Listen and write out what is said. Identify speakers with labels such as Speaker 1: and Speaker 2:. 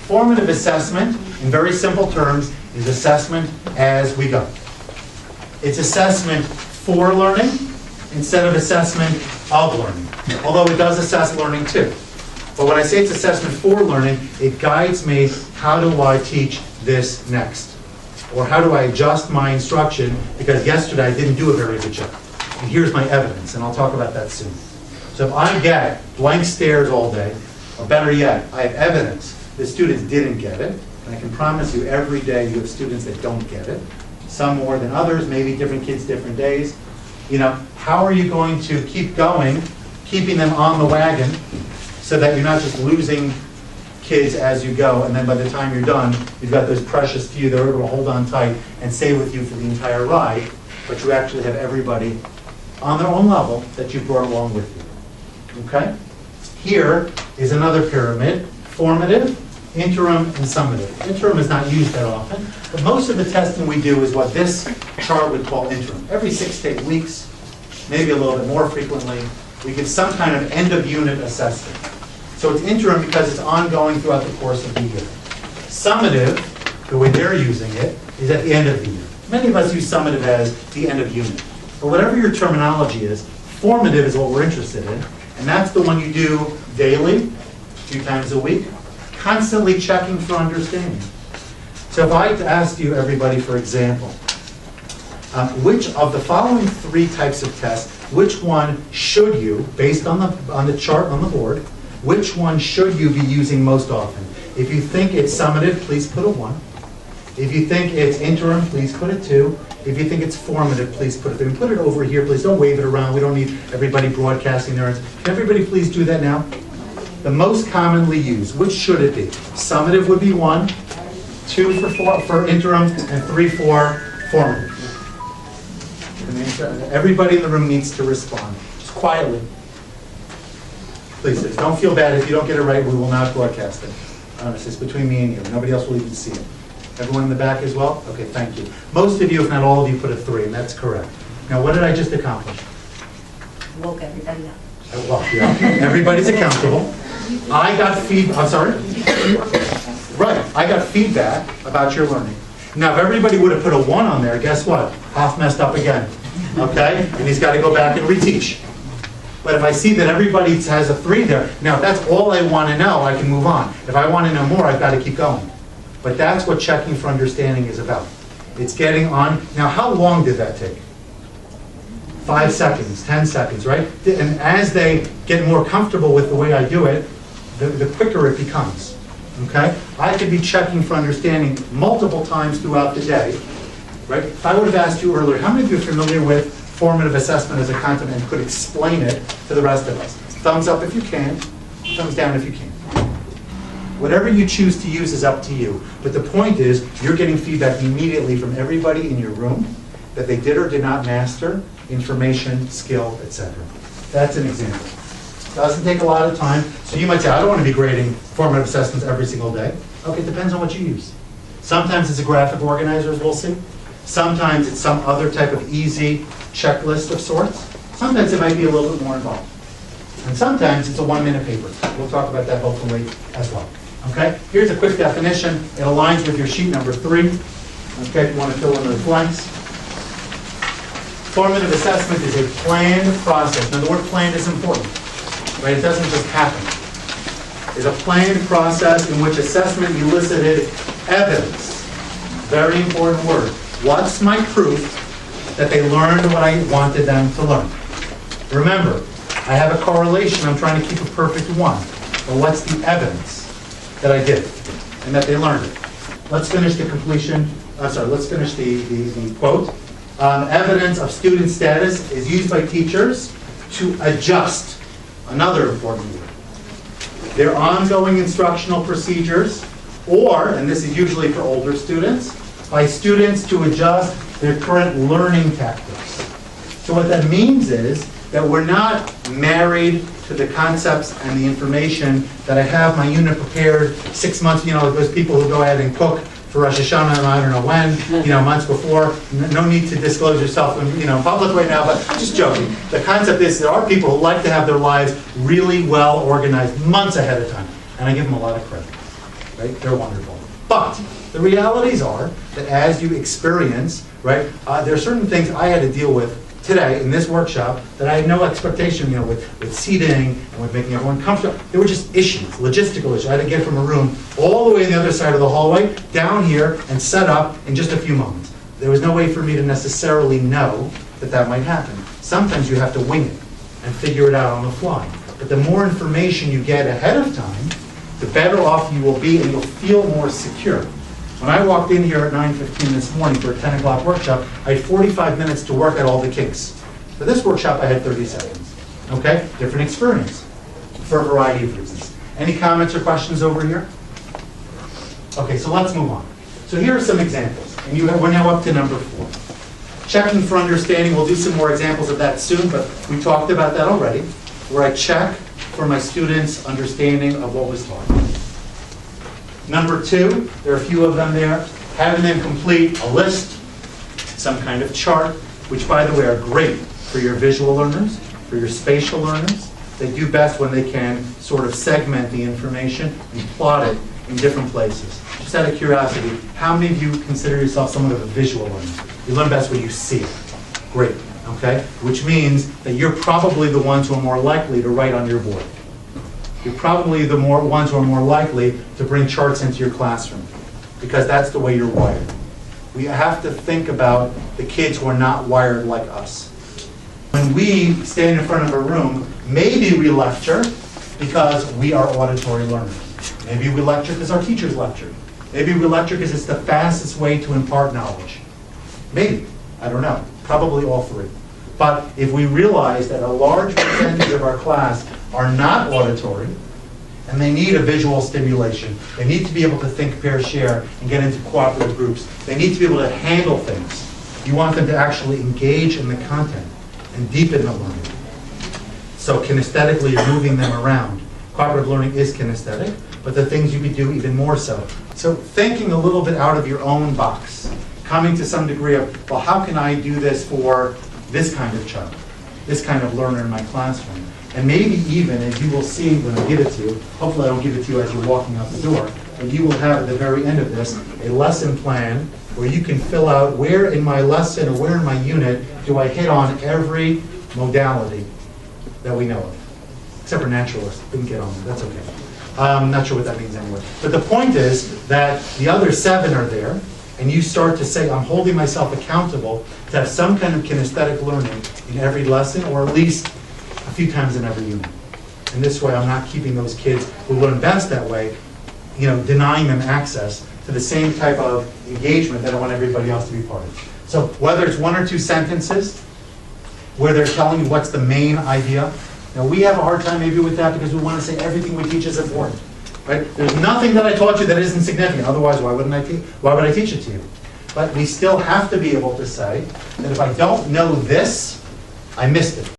Speaker 1: Formative assessment, in very simple terms, is assessment as we go. It's assessment for learning instead of assessment of learning, although it does assess learning too. But when I say it's assessment for learning, it guides me, how do I teach this next? Or how do I adjust my instruction because yesterday I didn't do a very good job? And here's my evidence, and I'll talk about that soon. So if I get blank stares all day, or better yet, I have evidence that students didn't get it, and I can promise you every day you have students that don't get it, some more than others, maybe different kids, different days. You know, how are you going to keep going, keeping them on the wagon, so that you're not just losing kids as you go, and then by the time you're done, you've got those precious few that are able to hold on tight and stay with you for the entire ride, but you actually have everybody on their own level that you brought along with you. Okay? Here is another pyramid: formative, interim, and summative. Interim is not used that often, but most of the testing we do is what this chart would call interim. Every 6 to 8 weeks, maybe a little bit more frequently, we give some kind of end-of-unit assessment. So it's interim because it's ongoing throughout the course of the year. Summative, the way they're using it, is at the end of the year. Many of us use summative as the end of unit. But whatever your terminology is, formative is what we're interested in, and that's the one you do daily, a few times a week, constantly checking for understanding. So if I asked you, everybody, for example, which of the following 3 types of tests, which one should you, based on the chart on the board, which one should you be using most often? If you think it's summative, please put a 1. If you think it's interim, please put a 2. If you think it's formative, please put a 3. Put it over here, please. Don't wave it around. We don't need everybody broadcasting their answers. Can everybody please do that now? The most commonly used, which should it be? Summative would be 1, 2 for interim, and 3 for formative. Everybody in the room needs to respond, just quietly. Please, don't feel bad if you don't get it right. We will not broadcast it. Honestly, it's between me and you. Nobody else will even see it. Everyone in the back as well? Okay, thank you. Most of you, if not all of you, put a 3, and that's correct. Now, what did I just accomplish?
Speaker 2: Woke everybody up.
Speaker 1: Well, yeah. Everybody's accountable. I got feedback. I'm sorry? Right. I got feedback about your learning. Now, if everybody would have put a 1 on there, guess what? Hoff messed up again. Okay? And he's got to go back and reteach. But if I see that everybody has a 3 there, now if that's all I want to know, I can move on. If I want to know more, I've got to keep going. But that's what checking for understanding is about. It's getting on. Now, how long did that take? 5 seconds, 10 seconds, right? And as they get more comfortable with the way I do it, the quicker it becomes. Okay? I could be checking for understanding multiple times throughout the day, right? If I would have asked you earlier, how many of you are familiar with formative assessment as a concept and could explain it to the rest of us? Thumbs up if you can, thumbs down if you can. Whatever you choose to use is up to you. But the point is, you're getting feedback immediately from everybody in your room that they did or did not master information, skill, etc. That's an example. Doesn't take a lot of time. So you might say, I don't want to be grading formative assessments every single day. Okay, it depends on what you use. Sometimes it's a graphic organizer, as we'll see. Sometimes it's some other type of easy checklist of sorts. Sometimes it might be a little bit more involved. And sometimes it's a 1-minute paper. We'll talk about that hopefully as well. Okay? Here's a quick definition. It aligns with your sheet number 3. Okay, if you want to fill in those blanks. Formative assessment is a planned process. Now, the word planned is important. Right? It doesn't just happen. It's a planned process in which assessment elicited evidence. Very important word. What's my proof that they learned what I wanted them to learn? Remember, I have a correlation. I'm trying to keep a perfect 1. But what's the evidence that I did and that they learned it? Let's finish the completion. Let's finish the quote. Evidence of student status is used by teachers to adjust. Another important word. Their ongoing instructional procedures, or, and this is usually for older students, by students to adjust their current learning tactics. So what that means is that we're not married to the concepts and the information that I have my unit prepared 6 months, those people who go ahead and cook for Rosh Hashanah, and I don't know when, months before. No need to disclose yourself in public right now, but just joking. The concept is there are people who like to have their lives really well organized months ahead of time, and I give them a lot of credit. right? They're wonderful. But the realities are that as you experience, right, there are certain things I had to deal with today in this workshop that I had no expectation, with seating and with making everyone comfortable. There were just issues, logistical issues. I had to get from a room all the way on the other side of the hallway, down here, and set up in just a few moments. There was no way for me to necessarily know that that might happen. Sometimes you have to wing it and figure it out on the fly. But the more information you get ahead of time, the better off you will be and you'll feel more secure. When I walked in here at 9:15 this morning for a 10 o'clock workshop, I had 45 minutes to work at all the kinks. For this workshop, I had 30 seconds. Okay? Different experience for a variety of reasons. Any comments or questions over here? Okay, so let's move on. So here are some examples. And we're now up to number 4. Checking for understanding. We'll do some more examples of that soon, but we talked about that already, where I check for my students' understanding of what was taught. Number 2, there are a few of them there, having them complete a list, some kind of chart, which by the way are great for your visual learners, for your spatial learners. They do best when they can sort of segment the information and plot it in different places. Just out of curiosity, how many of you consider yourself somewhat of a visual learner? You learn best when you see it. Great, okay? Which means that you're probably the ones who are more likely to write on your board. You're probably the ones who are more likely to bring charts into your classroom, because that's the way you're wired. We have to think about the kids who are not wired like us. When we stand in front of a room, maybe we lecture because we are auditory learners. Maybe we lecture because our teachers lecture. Maybe we lecture because it's the fastest way to impart knowledge. Maybe. I don't know. Probably all 3. But if we realize that a large percentage of our class are not auditory, and they need a visual stimulation, they need to be able to think, pair, share, and get into cooperative groups. They need to be able to handle things. You want them to actually engage in the content and deepen the learning. So kinesthetically, you're moving them around. Cooperative learning is kinesthetic, but the things you could do even more so. So thinking a little bit out of your own box, coming to some degree of, well, how can I do this for this kind of child, this kind of learner in my classroom? And maybe even, as you will see when I give it to you, hopefully I don't give it to you as you're walking out the door, but you will have at the very end of this a lesson plan where you can fill out where in my lesson or where in my unit do I hit on every modality that we know of. Except for naturalists, didn't get on there, that's okay. I'm not sure what that means anyway. But the point is that the other 7 are there, and you start to say, I'm holding myself accountable to have some kind of kinesthetic learning in every lesson, or at least a few times in every unit. And this way, I'm not keeping those kids who learn best that way, denying them access to the same type of engagement that I want everybody else to be part of. So whether it's 1 or 2 sentences, where they're telling you what's the main idea. Now, we have a hard time maybe with that because we want to say everything we teach is important. Right? There's nothing that I taught you that isn't significant. Otherwise, why would I teach it to you? But we still have to be able to say that if I don't know this, I missed it.